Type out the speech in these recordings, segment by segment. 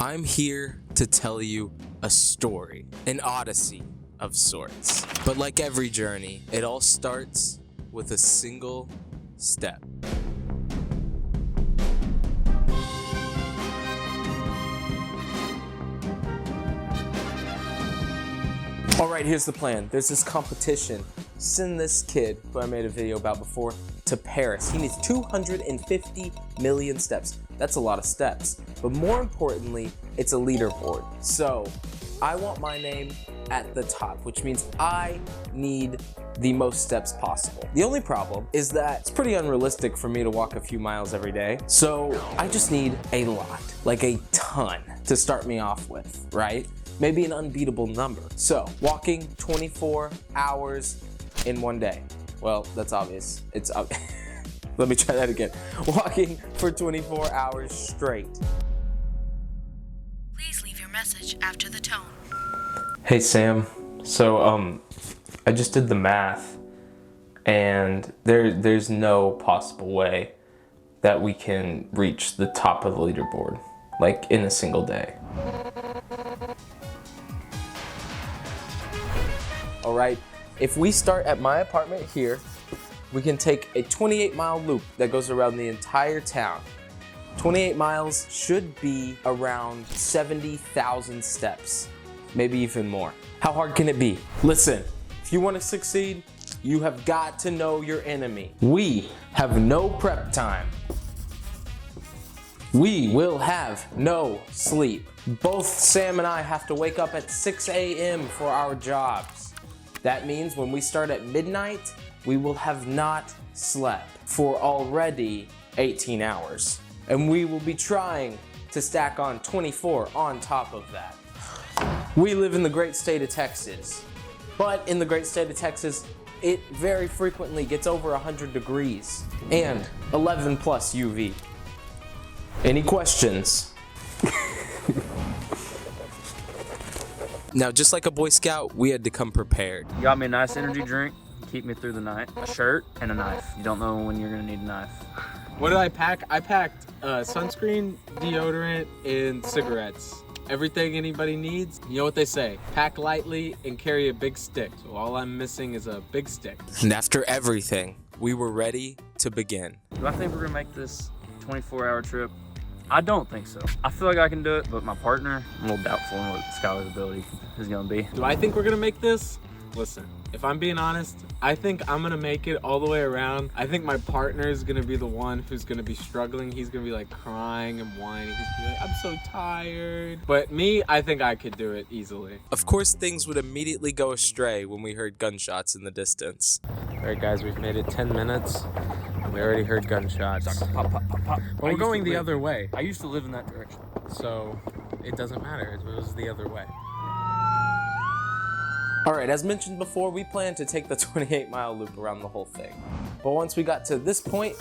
I'm here to tell you a story, an odyssey of sorts. But like every journey, it all starts with a single step. Alright, here's the plan. There's this competition. Send this kid, who I made a video about before, to Paris. He needs 250 million steps. That's a lot of steps. But more importantly, it's a leaderboard. So I want my name at the top, which means I need the most steps possible. The only problem is that it's pretty unrealistic for me to walk a few miles every day. So I just need a lot, like a ton, to start me off with, right? Maybe an unbeatable number. So walking 24 hours in one day. Well, that's obvious. It's let me try that again. Walking for 24 hours straight. Please leave your message after the tone. Hey Sam, so I just did the math and there's no possible way that we can reach the top of the leaderboard, like in a single day. All right, if we start at my apartment here, we can take a 28-mile loop that goes around the entire town. 28 miles should be around 70,000 steps, maybe even more. How hard can it be? Listen, if you want to succeed, you have got to know your enemy. We have no prep time. We will have no sleep. Both Sam and I have to wake up at 6 a.m. for our jobs. That means when we start at midnight, we will have not slept for already 18 hours. And we will be trying to stack on 24 on top of that. We live in the great state of Texas. But in the great state of Texas, it very frequently gets over 100 degrees and 11 plus UV. Any questions? Now, just like a Boy Scout, we had to come prepared. You got me a nice energy drink, keep me through the night, a shirt, and a knife. You don't know when you're gonna need a knife. What did I pack? I packed sunscreen, deodorant, and cigarettes. Everything anybody needs. You know what they say, pack lightly and carry a big stick. So all I'm missing is a big stick. And after everything, we were ready to begin. Do I think we're gonna make this 24-hour trip? I don't think so. I feel like I can do it, but my partner, I'm a little doubtful on what Skylar's ability is gonna be. Do I think we're gonna make this? Listen, if I'm being honest, I think I'm gonna make it all the way around. I think my partner is gonna be the one who's gonna be struggling. He's gonna be like crying and whining. He's gonna be like, I'm so tired. But me, I think I could do it easily. Of course, things would immediately go astray when we heard gunshots in the distance. All right, guys, we've made it 10 minutes. We already heard gunshots. Pop, pop, pop, pop. Well, we're going the other way, I used to live in that direction. so it doesn't matter. It was the other way. All right, as mentioned before, we planned to take the 28-mile loop around the whole thing. But once we got to this point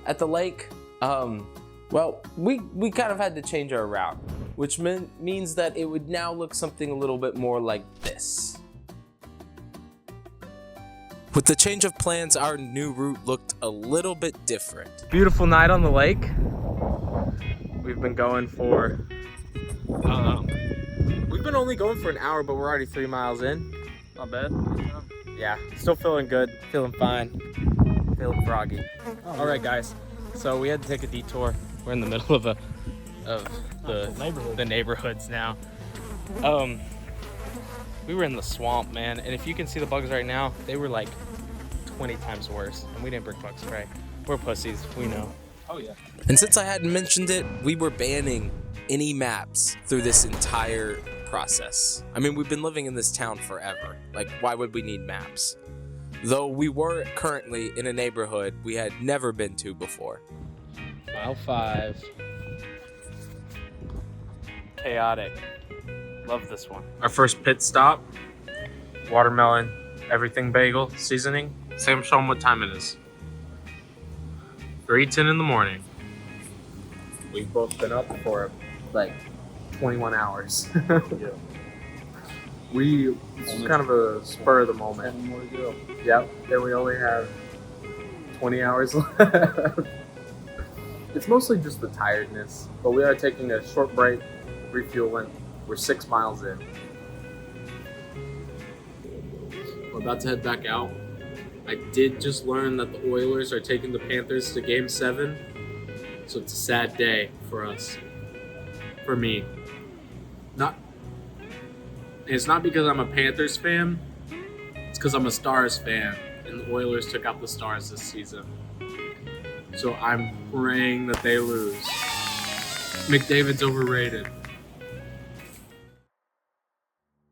at the lake, well, we kind of had to change our route, which means that it would now look something a little bit more like this. With the change of plans, our new route looked a little bit different. Beautiful night on the lake. We've been going for, we've been only going for an hour, but we're already 3 miles in. Not bad. Yeah, still feeling good, feeling fine, feeling froggy. All right, guys, so we had to take a detour. We're in the middle of the neighborhoods now. We were in the swamp, man, and if you can see the bugs right now, they were like 20 times worse, and we didn't bring bug spray. We're pussies, we know. Oh yeah. And since I hadn't mentioned it, we were banning any maps through this entire process. I mean, we've been living in this town forever. Like, why would we need maps? Though we were currently in a neighborhood we had never been to before. Mile 5. Chaotic. Love this one. Our first pit stop. Watermelon, everything bagel, seasoning. Sam, show them what time it is. 3:10 in the morning. We've both been up for like 21 hours. It's kind of a spur of the moment. 10 more to go. Yep, then we only have 20 hours left. It's mostly just the tiredness, but we are taking a short break refueling. We're 6 miles in. We're about to head back out. I did just learn that the Oilers are taking the Panthers to Game 7. So it's a sad day for us. For me. It's not because I'm a Panthers fan. It's because I'm a Stars fan. And the Oilers took out the Stars this season. So I'm praying that they lose. McDavid's overrated.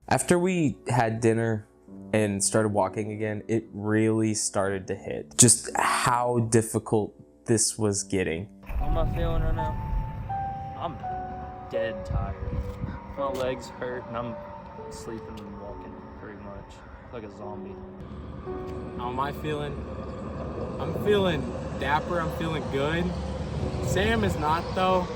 After we had dinner and started walking again, it really started to hit just how difficult this was getting. How am I feeling right now? I'm dead tired. My legs hurt and I'm sleeping and walking pretty much like a zombie. How am I feeling? I'm feeling dapper. I'm feeling good. Sam is not though.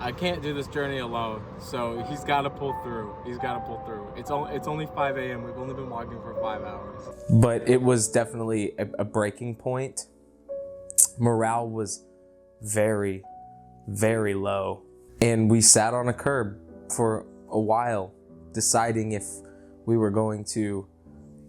I can't do this journey alone, so he's got to pull through. It's only 5 a.m. We've only been walking for 5 hours. But it was definitely a breaking point. Morale was very, very low. And we sat on a curb for a while, deciding if we were going to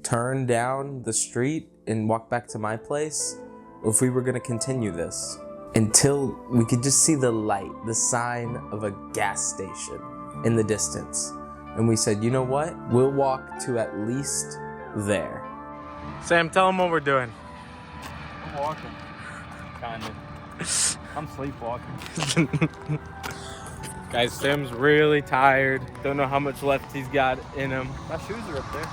turn down the street and walk back to my place, or if we were going to continue this until we could just see the light, the sign of a gas station in the distance. And we said, you know what? We'll walk to at least there. Sam, tell him what we're doing. I'm walking. Kind of. I'm sleepwalking. Guys, Sam's really tired. Don't know how much left he's got in him. My shoes are up there.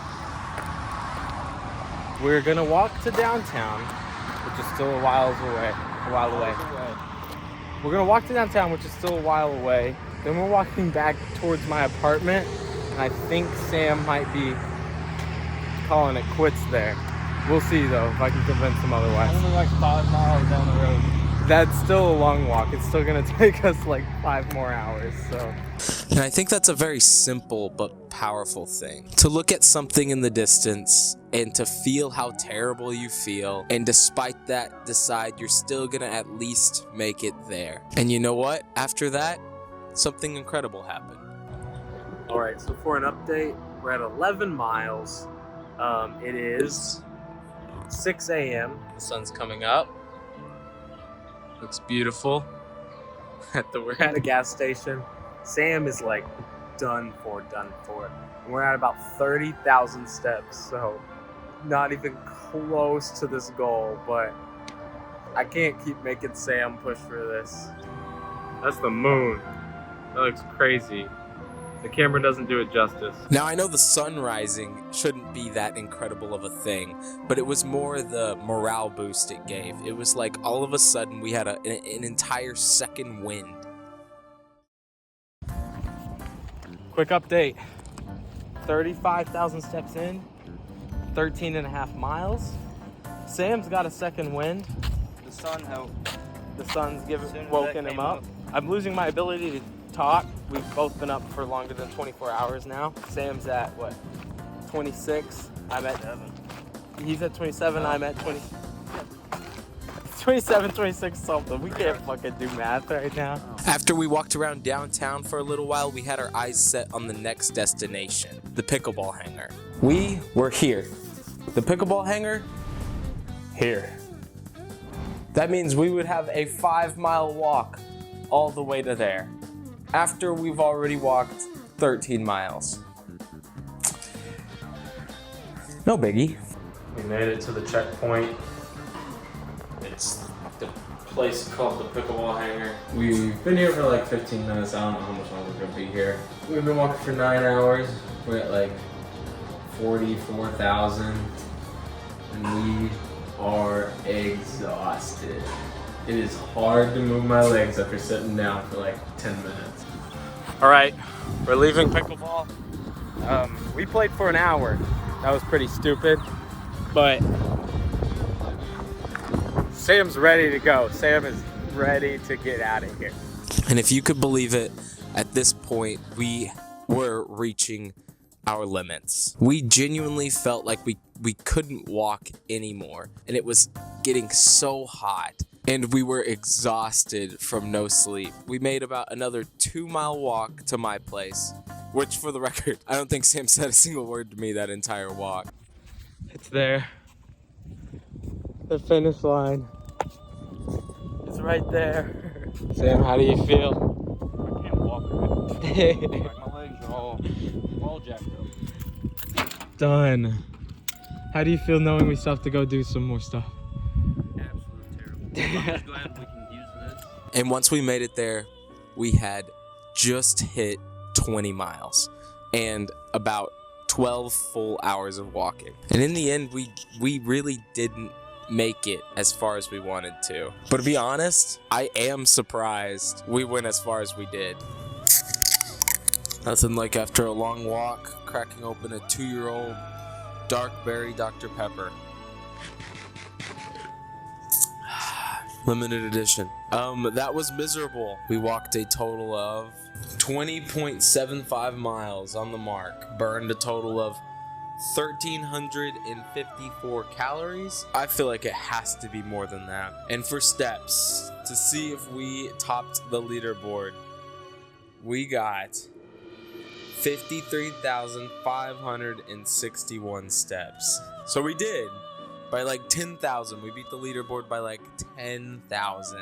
We're gonna walk to downtown, which is still a while away. We're gonna walk to downtown, which is still a while away. Then we're walking back towards my apartment, and I think Sam might be calling it quits there. We'll see though, if I can convince him otherwise. Only like 5 miles down the road. That's still a long walk. It's still gonna take us like 5 more hours, so. And I think that's a very simple but powerful thing. To look at something in the distance and to feel how terrible you feel, and despite that, decide you're still gonna at least make it there. And you know what? After that, something incredible happened. All right, so for an update, we're at 11 miles. It is 6 a.m. The sun's coming up. Looks beautiful. We're at a gas station. Sam is like done for. And we're at about 30,000 steps, so not even close to this goal, but I can't keep making Sam push for this. That's the moon. That looks crazy. The camera doesn't do it justice. Now, I know the sun rising shouldn't be that incredible of a thing, but it was more the morale boost it gave. It was like all of a sudden we had an entire second wind. Quick update. 35,000 steps in, 13 and a half miles. Sam's got a second wind. The sun helped. The sun's As soon as woken that him came up. up. I'm losing my ability to talk. We've both been up for longer than 24 hours now. Sam's at what? 26. I'm at 7. He's at 27. I'm at 20. 27, 26 something. We can't fucking do math right now. After we walked around downtown for a little while, we had our eyes set on the next destination, the pickleball hangar. We were here. The pickleball hangar, here. That means we would have a 5-mile walk all the way to there, after we've already walked 13 miles. No biggie. We made it to the checkpoint. It's the place called the pickleball hangar. We've been here for like 15 minutes. I don't know how much longer we're gonna be here. We've been walking for 9 hours. We're at like 44,000, and we are exhausted. It is hard to move my legs after sitting down for like 10 minutes. All right, we're leaving pickleball. We played for an hour. That was pretty stupid, but Sam's ready to go. Sam is ready to get out of here. And if you could believe it, at this point, we were reaching our limits. We genuinely felt like we couldn't walk anymore, and it was getting so hot, and we were exhausted from no sleep. We made about another 2-mile walk to my place, which, for the record, I don't think Sam said a single word to me that entire walk. It's there. The finish line. It's right there. Sam, how do you feel? I can't walk right. Like, my legs are all jacked up. Done. How do you feel knowing we still have to go do some more stuff? Absolutely terrible. I'm just glad we can use this. And once we made it there, we had just hit 20 miles and about 12 full hours of walking. And in the end, we really didn't make it as far as we wanted to. But to be honest, I am surprised we went as far as we did. Nothing like after a long walk, cracking open a 2-year-old dark berry Dr. Pepper. Limited edition. That was miserable. We walked a total of 20.75 miles on the mark. Burned a total of 1,354 calories. I feel like it has to be more than that. And for steps, to see if we topped the leaderboard, we got 53,561 steps. So we did. By like 10,000. We beat the leaderboard by like 10,000.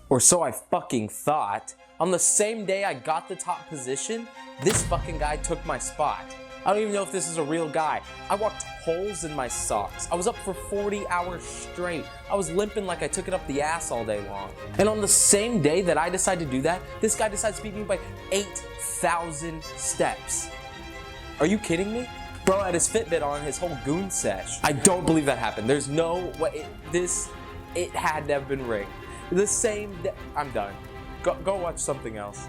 Or so I fucking thought. On the same day I got the top position, this fucking guy took my spot. I don't even know if this is a real guy. I walked holes in my socks. I was up for 40 hours straight. I was limping like I took it up the ass all day long. And on the same day that I decided to do that, this guy decides to beat me by 8,000 steps. Are you kidding me? Bro had his Fitbit on his whole goon sesh. I don't believe that happened. There's no way. It had to have been rigged. The same day. I'm done. Go watch something else.